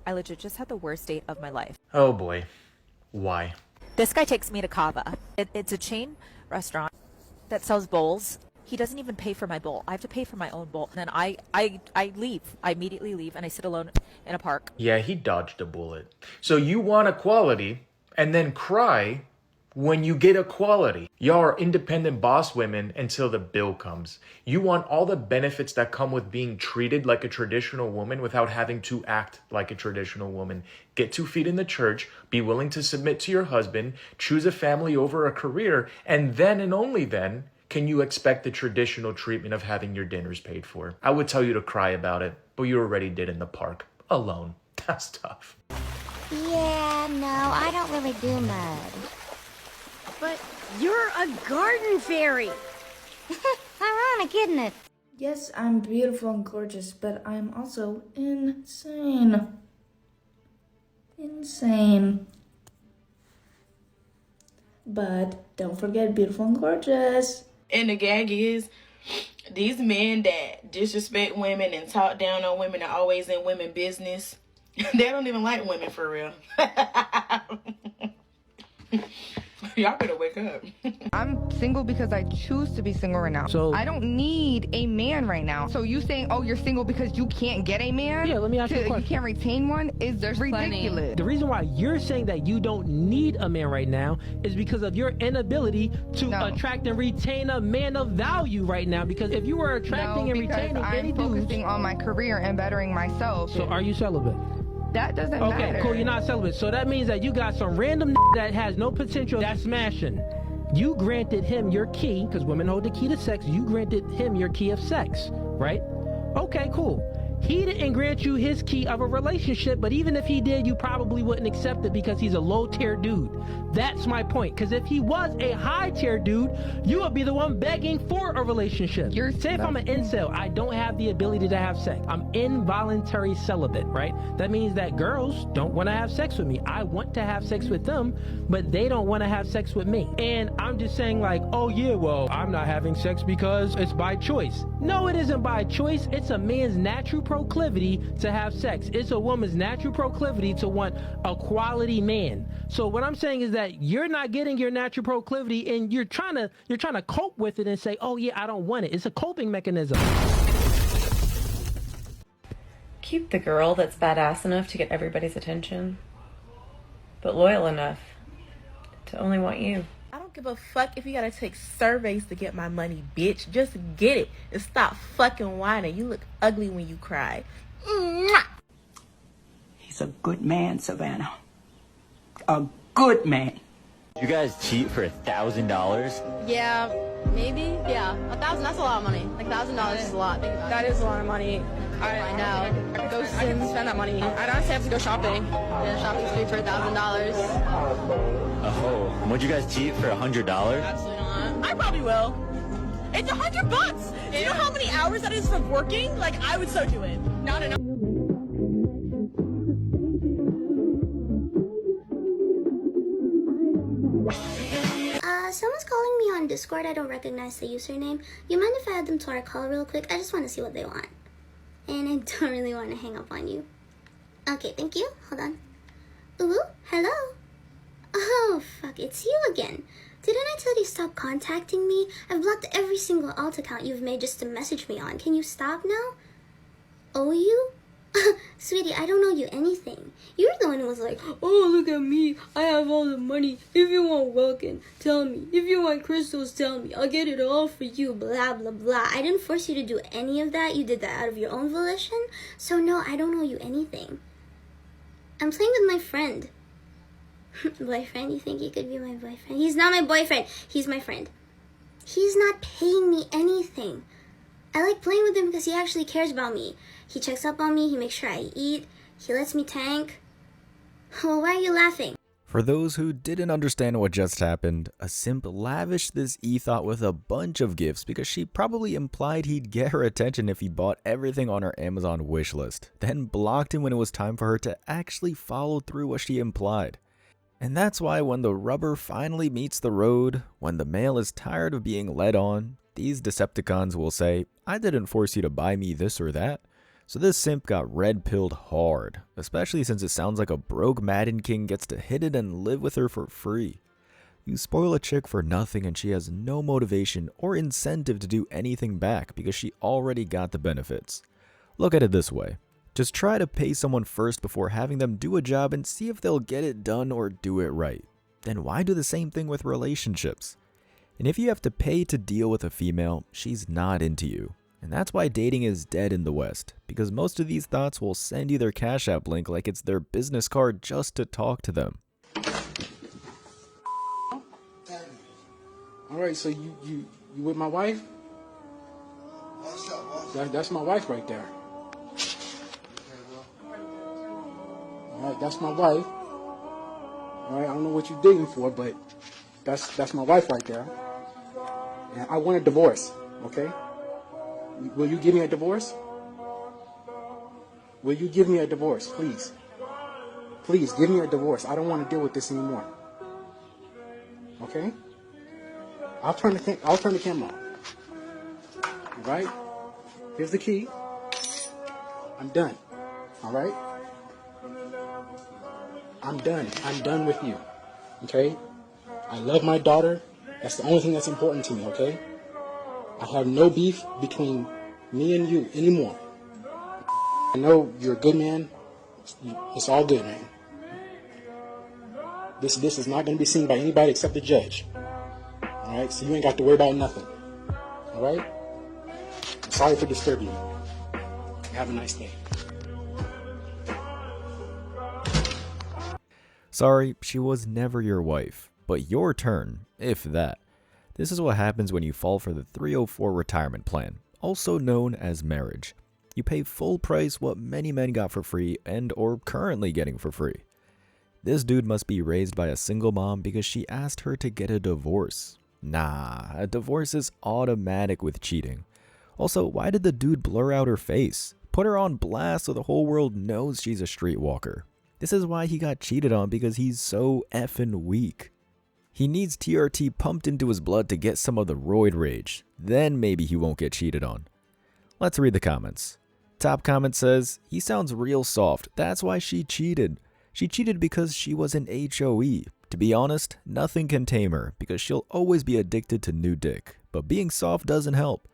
I legit just had the worst date of my life. Oh boy. Why? This guy takes me to Kava. It's a chain restaurant that sells bowls. He doesn't even pay for my bowl. I have to pay for my own bowl. And then I leave. I immediately leave and I sit alone in a park. Yeah, he dodged a bullet. So you want equality and then cry when you get equality. Y'all are independent boss women until the bill comes. You want all the benefits that come with being treated like a traditional woman without having to act like a traditional woman. Get 2 feet in the church, be willing to submit to your husband, choose a family over a career, and then and only then can you expect the traditional treatment of having your dinners paid for. I would tell you to cry about it, but you already did in the park. Alone. That's tough. Yeah, no, I don't really do mud. But you're a garden fairy. Ironic, isn't it? Yes, I'm beautiful and gorgeous, but I'm also insane. Insane. But don't forget beautiful and gorgeous. And the gag is, these men that disrespect women and talk down on women are always in women business. They don't even like women for real. Y'all better wake up. I'm single because I choose to be single right now. So I don't need a man right now. So you saying, oh, you're single because you can't get a man? Yeah, let me ask you a question. You can't retain one? Is just ridiculous. The reason why you're saying that you don't need a man right now is because of your inability to attract and retain a man of value right now. Because if you were attracting and retaining any dudes... I'm focusing on my career and bettering myself. So are you celibate? That doesn't matter. Okay, cool, you're not celibate. So that means that you got some random that has no potential that's smashing. You granted him your key, because women hold the key to sex, you granted him your key of sex, right? Okay, cool. He didn't grant you his key of a relationship, but even if he did, you probably wouldn't accept it because he's a low-tier dude. That's my point, because if he was a high-tier dude, you would be the one begging for a relationship. Say if I'm an incel, I don't have the ability to have sex. I'm involuntary celibate, right? That means that girls don't want to have sex with me. I want to have sex with them, but they don't want to have sex with me. And I'm just saying like, oh yeah, well, I'm not having sex because it's by choice. No, it isn't by choice. It's a man's natural proclivity to have sex. It's a woman's natural proclivity to want a quality man. So what I'm saying is that you're not getting your natural proclivity and you're trying to cope with it and say, oh yeah, I don't want it. It's a coping mechanism. Keep the girl that's badass enough to get everybody's attention, but loyal enough to only want you. I don't give a fuck if you gotta take surveys to get my money, bitch. Just get it and stop fucking whining. You look ugly when you cry. Mwah! He's a good man, Savannah. A good man. You guys cheat for $1,000? Yeah, maybe. Yeah, 1,000. That's a lot of money. Like $1,000 is a lot. Think about it. That is a lot of money. I know. I could go spend that money. I'd honestly have to go shopping. Yeah, shopping spree for $1,000. Oh, would you guys cheat for $100? Absolutely not. I probably will. It's $100. Do you know how many hours that is for working? Like, I would so do it. Not enough. Someone's calling me on Discord. I don't recognize the username. You mind if I add them to our call real quick? I just want to see what they want. And I don't really want to hang up on you. Okay, thank you. Hold on. Ooh, hello? Oh, fuck, it's you again. Didn't I tell you to stop contacting me? I've blocked every single alt account you've made just to message me on. Can you stop now? Oh, you? Sweetie, I don't owe you anything. You're the one who was like, oh, look at me. I have all the money. If you want Welkin, tell me. If you want crystals, tell me. I'll get it all for you, blah, blah, blah. I didn't force you to do any of that. You did that out of your own volition. So no, I don't owe you anything. I'm playing with my friend. Boyfriend? You think he could be my boyfriend? He's not my boyfriend. He's my friend. He's not paying me anything. I like playing with him because he actually cares about me. He checks up on me, he makes sure I eat, he lets me tank. Well, why are you laughing? For those who didn't understand what just happened, a simp lavished this e-thought with a bunch of gifts because she probably implied he'd get her attention if he bought everything on her Amazon wishlist, then blocked him when it was time for her to actually follow through what she implied. And that's why when the rubber finally meets the road, when the male is tired of being led on, these Decepticons will say, I didn't force you to buy me this or that. So this simp got red-pilled hard, especially since it sounds like a broke Madden King gets to hit it and live with her for free. You spoil a chick for nothing and she has no motivation or incentive to do anything back because she already got the benefits. Look at it this way. Just try to pay someone first before having them do a job and see if they'll get it done or do it right. Then why do the same thing with relationships? And if you have to pay to deal with a female, she's not into you. And that's why dating is dead in the West, because most of these thoughts will send you their Cash App link like it's their business card just to talk to them. Alright, so you with my wife? That's my wife right there. Alright, that's my wife. Alright, I don't know what you're digging for, but that's my wife right there. And I want a divorce, okay? Will you give me a divorce? Will you give me a divorce, please? Please, give me a divorce. I don't want to deal with this anymore. Okay? I'll turn the camera on. All right? Here's the key. I'm done. All right? I'm done. I'm done with you. Okay? I love my daughter. That's the only thing that's important to me, okay? I have no beef between me and you anymore. I know you're a good man. It's all good, man. This is not going to be seen by anybody except the judge. All right? So you ain't got to worry about nothing. All right? I'm sorry for disturbing you. Have a nice day. Sorry, she was never your wife, but your turn, if that. This is what happens when you fall for the 304 retirement plan, also known as marriage. You pay full price what many men got for free and or currently getting for free. This dude must be raised by a single mom because she asked her to get a divorce. Nah, a divorce is automatic with cheating. Also, why did the dude blur out her face? Put her on blast so the whole world knows she's a streetwalker. This is why he got cheated on, because he's so effing weak. He needs TRT pumped into his blood to get some of the roid rage. Then maybe he won't get cheated on. Let's read the comments. Top comment says, he sounds real soft. That's why she cheated. She cheated because she was an HOE. To be honest, nothing can tame her because she'll always be addicted to new dick. But being soft doesn't help.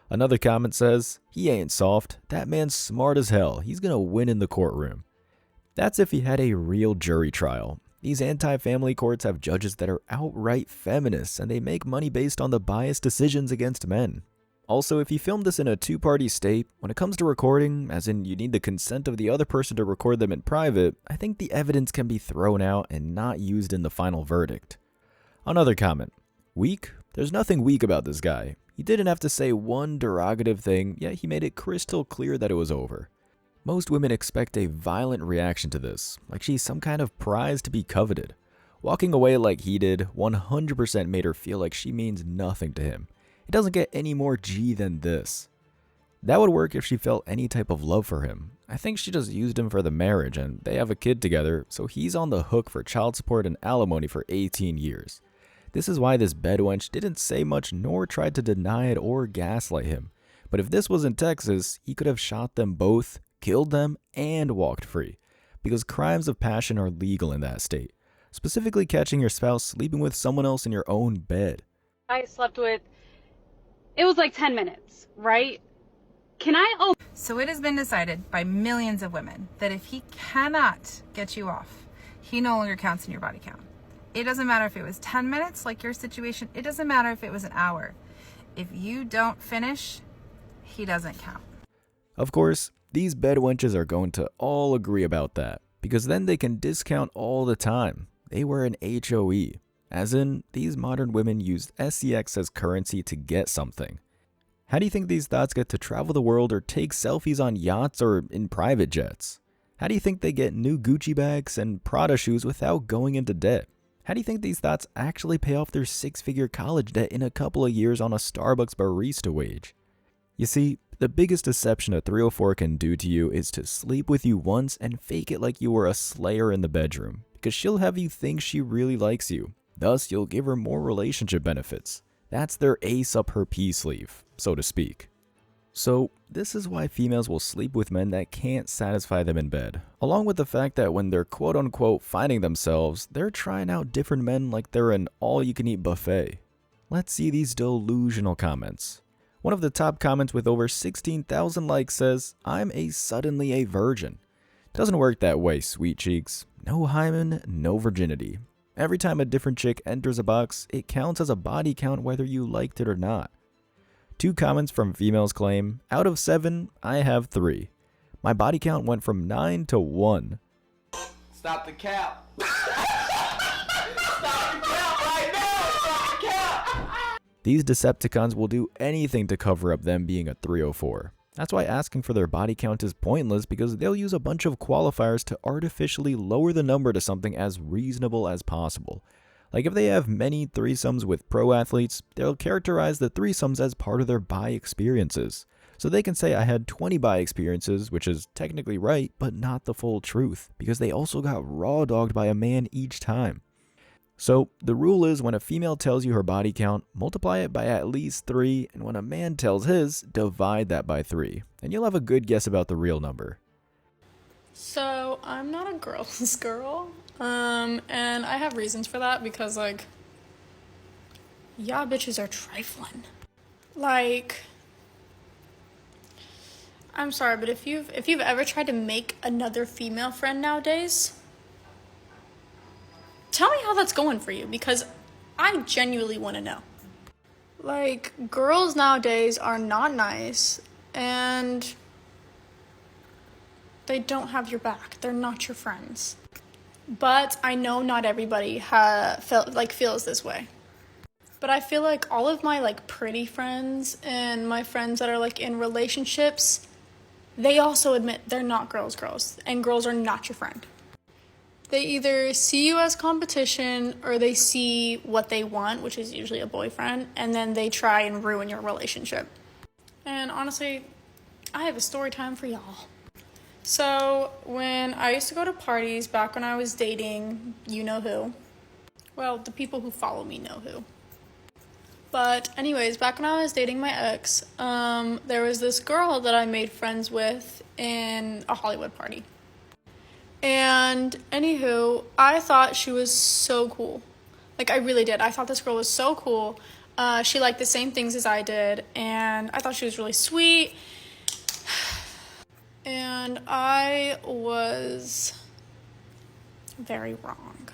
Another comment says, he ain't soft. That man's smart as hell. He's gonna win in the courtroom. That's if he had a real jury trial. These anti-family courts have judges that are outright feminists, and they make money based on the biased decisions against men. Also, if you film this in a two-party state, when it comes to recording, as in you need the consent of the other person to record them in private, I think the evidence can be thrown out and not used in the final verdict. Another comment. Weak? There's nothing weak about this guy. He didn't have to say one derogative thing, yet he made it crystal clear that it was over. Most women expect a violent reaction to this, like she's some kind of prize to be coveted. Walking away like he did 100% made her feel like she means nothing to him. It doesn't get any more G than this. That would work if she felt any type of love for him. I think she just used him for the marriage and they have a kid together, so he's on the hook for child support and alimony for 18 years. This is why this bedwench didn't say much nor tried to deny it or gaslight him. But if this was in Texas, he could have shot them both, killed them, and walked free, because crimes of passion are legal in that state, specifically catching your spouse sleeping with someone else in your own bed. I slept with, it was like 10 minutes, right? So it has been decided by millions of women that if he cannot get you off, he no longer counts in your body count. It doesn't matter if it was 10 minutes, like your situation. It doesn't matter if it was an hour. If you don't finish, he doesn't count. Of course, these bedwenches are going to all agree about that, because then they can discount all the time. They were an HOE, as in, these modern women used SCX as currency to get something. How do you think these thoughts get to travel the world or take selfies on yachts or in private jets? How do you think they get new Gucci bags and Prada shoes without going into debt? How do you think these thoughts actually pay off their 6-figure college debt in a couple of years on a Starbucks barista wage? You see, the biggest deception a 304 can do to you is to sleep with you once and fake it like you were a slayer in the bedroom, because she'll have you think she really likes you. Thus, you'll give her more relationship benefits. That's their ace up her pea sleeve, so to speak. So this is why females will sleep with men that can't satisfy them in bed, along with the fact that when they're quote-unquote finding themselves, they're trying out different men like they're an all-you-can-eat buffet. Let's see these delusional comments. One of the top comments with over 16,000 likes says, "I'm suddenly a virgin." Doesn't work that way, sweet cheeks. No hymen, no virginity. Every time a different chick enters a box, it counts as a body count whether you liked it or not. 2 comments from females claim, "Out of 7, I have 3. My body count went from 9 to 1. Stop the cap. Stop the cap right now. Stop the cap. These Decepticons will do anything to cover up them being a 304. That's why asking for their body count is pointless, because they'll use a bunch of qualifiers to artificially lower the number to something as reasonable as possible. Like if they have many threesomes with pro athletes, they'll characterize the threesomes as part of their bi experiences. So they can say I had 20 bi experiences, which is technically right, but not the full truth, because they also got raw dogged by a man each time. So the rule is when a female tells you her body count, multiply it by at least 3, and when a man tells his, divide that by 3, and you'll have a good guess about the real number. So, I'm not a girl's girl, and I have reasons for that, because, like, y'all bitches are trifling. Like, I'm sorry, but if you've ever tried to make another female friend nowadays, tell me how that's going for you, because I genuinely want to know. Like, girls nowadays are not nice, and they don't have your back. They're not your friends. But I know not everybody feels this way. But I feel like all of my like pretty friends and my friends that are like in relationships, they also admit they're not girls, and girls are not your friend. They either see you as competition or they see what they want, which is usually a boyfriend, and then they try and ruin your relationship. And honestly, I have a story time for y'all. So, when I used to go to parties back when I was dating, you know who. Well, the people who follow me know who. But anyways, back when I was dating my ex, there was this girl that I made friends with in a Hollywood party. And anywho, I thought she was so cool. Like, I really did. I thought this girl was so cool. She liked the same things as I did, and I thought she was really sweet. And I was very wrong.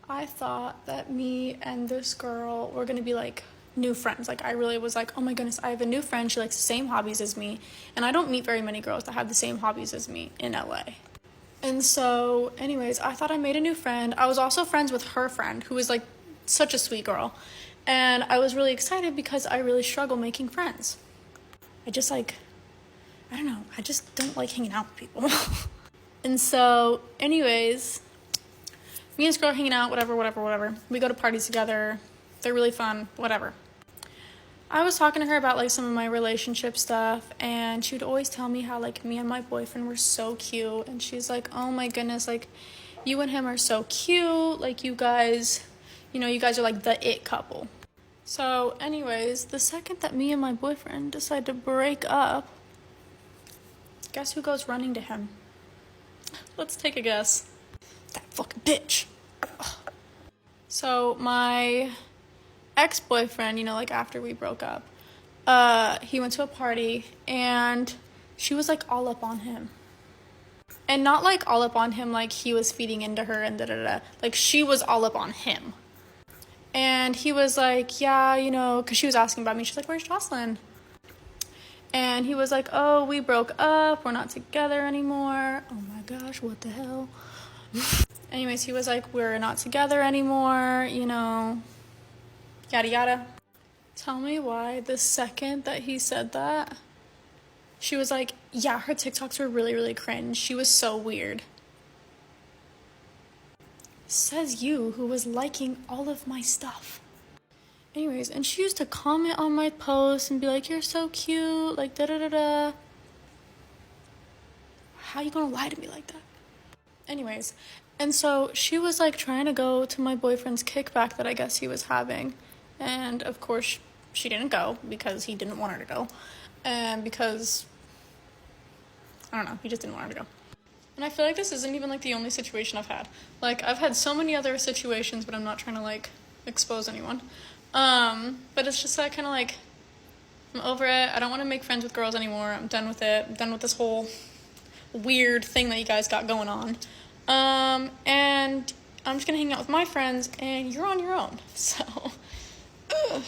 I thought that me and this girl were gonna be like new friends. Like, I really was like, oh my goodness, I have a new friend. She likes the same hobbies as me. And I don't meet very many girls that have the same hobbies as me in LA. And so, anyways, I thought I made a new friend. I was also friends with her friend, who was like such a sweet girl. And I was really excited because I really struggle making friends. I just don't like hanging out with people. And so, anyways, me and this girl hanging out, whatever. We go to parties together. They're really fun, whatever. I was talking to her about like some of my relationship stuff, and she would always tell me how like me and my boyfriend were so cute. And she's like, oh my goodness, like you and him are so cute. Like you guys are like the it couple. So anyways, the second that me and my boyfriend decide to break up, guess who goes running to him? Let's take a guess. That fucking bitch. Ugh. So my ex-boyfriend, like after we broke up, he went to a party and she was like all up on him. And not like all up on him like he was feeding into her and da-da-da. Like she was all up on him. And he was like, yeah, because she was asking about me. She's like, where's Jocelyn? And he was like, oh, we broke up. We're not together anymore. Oh my gosh, what the hell? Anyways, he was like, we're not together anymore, yada yada. Tell me why the second that he said that, she was like, yeah, her TikToks were really, really cringe. She was so weird. Says you, who was liking all of my stuff. Anyways, and she used to comment on my posts and be like, you're so cute, like da-da-da-da. How you gonna lie to me like that? Anyways, and so she was like trying to go to my boyfriend's kickback that I guess he was having. And of course, she didn't go because he didn't want her to go. And because, I don't know, he just didn't want her to go. And I feel like this isn't even like the only situation I've had. Like, I've had so many other situations, but I'm not trying to like expose anyone. But it's just that kind of like, I'm over it. I don't want to make friends with girls anymore. I'm done with it. I'm done with this whole weird thing that you guys got going on. And I'm just gonna hang out with my friends, and you're on your own. So, ugh.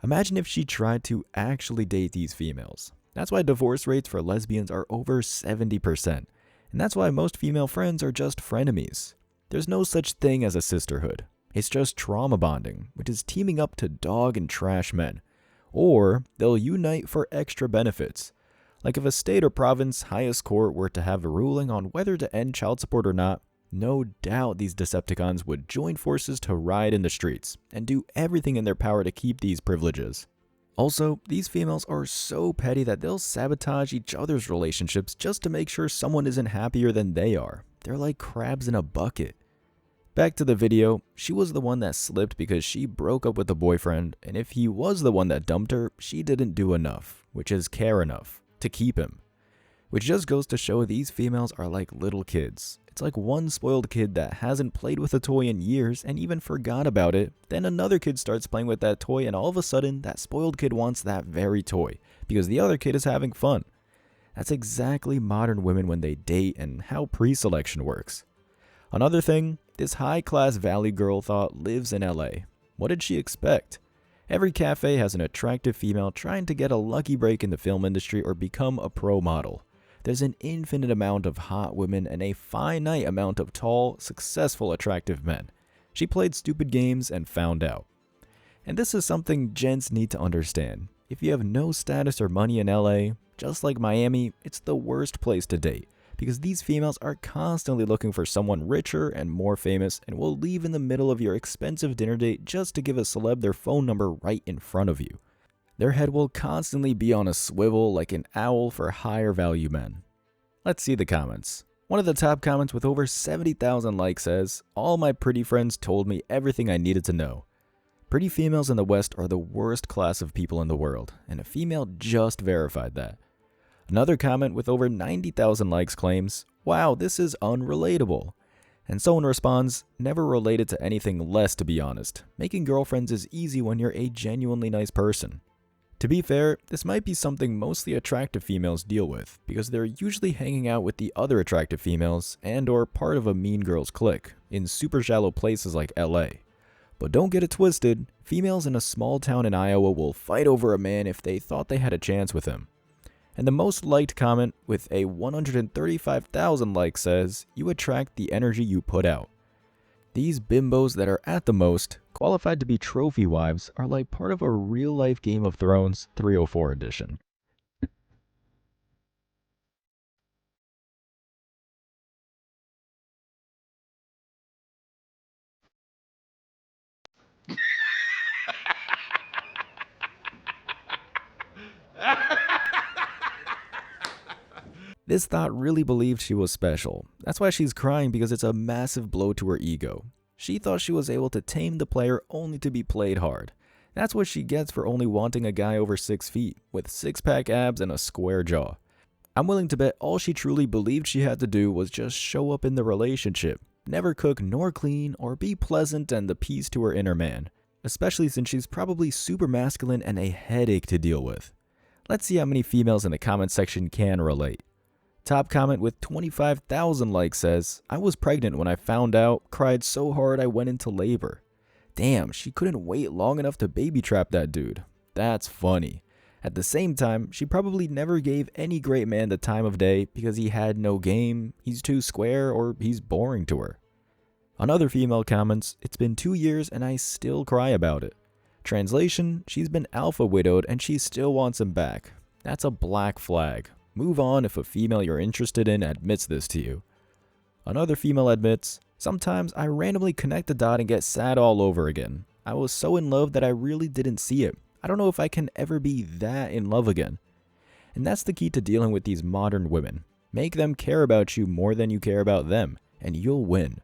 Imagine if she tried to actually date these females. That's why divorce rates for lesbians are over 70%. And that's why most female friends are just frenemies. There's no such thing as a sisterhood. It's just trauma bonding, which is teaming up to dog and trash men. Or they'll unite for extra benefits. Like if a state or province highest court were to have a ruling on whether to end child support or not, no doubt these Decepticons would join forces to riot in the streets and do everything in their power to keep these privileges. Also, these females are so petty that they'll sabotage each other's relationships just to make sure someone isn't happier than they are. They're like crabs in a bucket. Back to the video, she was the one that slipped because she broke up with the boyfriend, and if he was the one that dumped her, she didn't do enough, which is care enough, to keep him. Which just goes to show these females are like little kids. It's like one spoiled kid that hasn't played with a toy in years and even forgot about it, then another kid starts playing with that toy and all of a sudden that spoiled kid wants that very toy because the other kid is having fun. That's exactly modern women when they date and how pre-selection works. Another thing, this high-class valley girl thought lives in LA. What did she expect? Every cafe has an attractive female trying to get a lucky break in the film industry or become a pro model. There's an infinite amount of hot women and a finite amount of tall, successful, attractive men. She played stupid games and found out. And this is something gents need to understand. If you have no status or money in LA, just like Miami, it's the worst place to date. Because these females are constantly looking for someone richer and more famous and will leave in the middle of your expensive dinner date just to give a celeb their phone number right in front of you. Their head will constantly be on a swivel like an owl for higher value men. Let's see the comments. One of the top comments with over 70,000 likes says, "All my pretty friends told me everything I needed to know. Pretty females in the West are the worst class of people in the world, and a female just verified that." Another comment with over 90,000 likes claims, "Wow, this is unrelatable." And someone responds, "Never related to anything less, to be honest. Making girlfriends is easy when you're a genuinely nice person." To be fair, this might be something mostly attractive females deal with, because they're usually hanging out with the other attractive females and or part of a mean girls clique in super shallow places like LA. But don't get it twisted, females in a small town in Iowa will fight over a man if they thought they had a chance with him. And the most liked comment with a 135,000 likes says, "You attract the energy you put out." These bimbos that are at the most qualified to be trophy wives are like part of a real-life Game of Thrones 304 edition. This thought really believed she was special. That's why she's crying, because it's a massive blow to her ego. She thought she was able to tame the player only to be played hard. That's what she gets for only wanting a guy over 6 feet, with six-pack abs and a square jaw. I'm willing to bet all she truly believed she had to do was just show up in the relationship, never cook nor clean, or be pleasant and the peace to her inner man. Especially since she's probably super masculine and a headache to deal with. Let's see how many females in the comment section can relate. Top comment with 25,000 likes says, "I was pregnant when I found out, cried so hard I went into labor." Damn, she couldn't wait long enough to baby trap that dude. That's funny. At the same time, she probably never gave any great man the time of day because he had no game, he's too square, or he's boring to her. Another female comments, "It's been 2 years and I still cry about it." Translation, she's been alpha widowed and she still wants him back. That's a black flag. Move on if a female you're interested in admits this to you. Another female admits, "Sometimes I randomly connect the dot and get sad all over again. I was so in love that I really didn't see it. I don't know if I can ever be that in love again." And that's the key to dealing with these modern women. Make them care about you more than you care about them, and you'll win.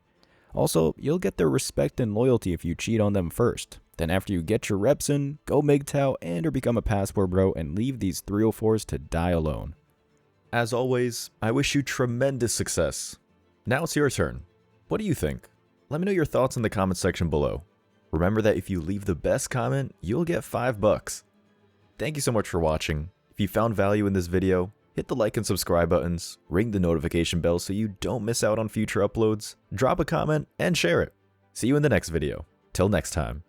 Also, you'll get their respect and loyalty if you cheat on them first. Then after you get your reps in, go MGTOW and or become a passport bro and leave these 304s to die alone. As always, I wish you tremendous success. Now it's your turn. What do you think? Let me know your thoughts in the comment section below. Remember that if you leave the best comment, you'll get $5. Thank you so much for watching. If you found value in this video, hit the like and subscribe buttons, ring the notification bell so you don't miss out on future uploads, drop a comment, and share it. See you in the next video. Till next time.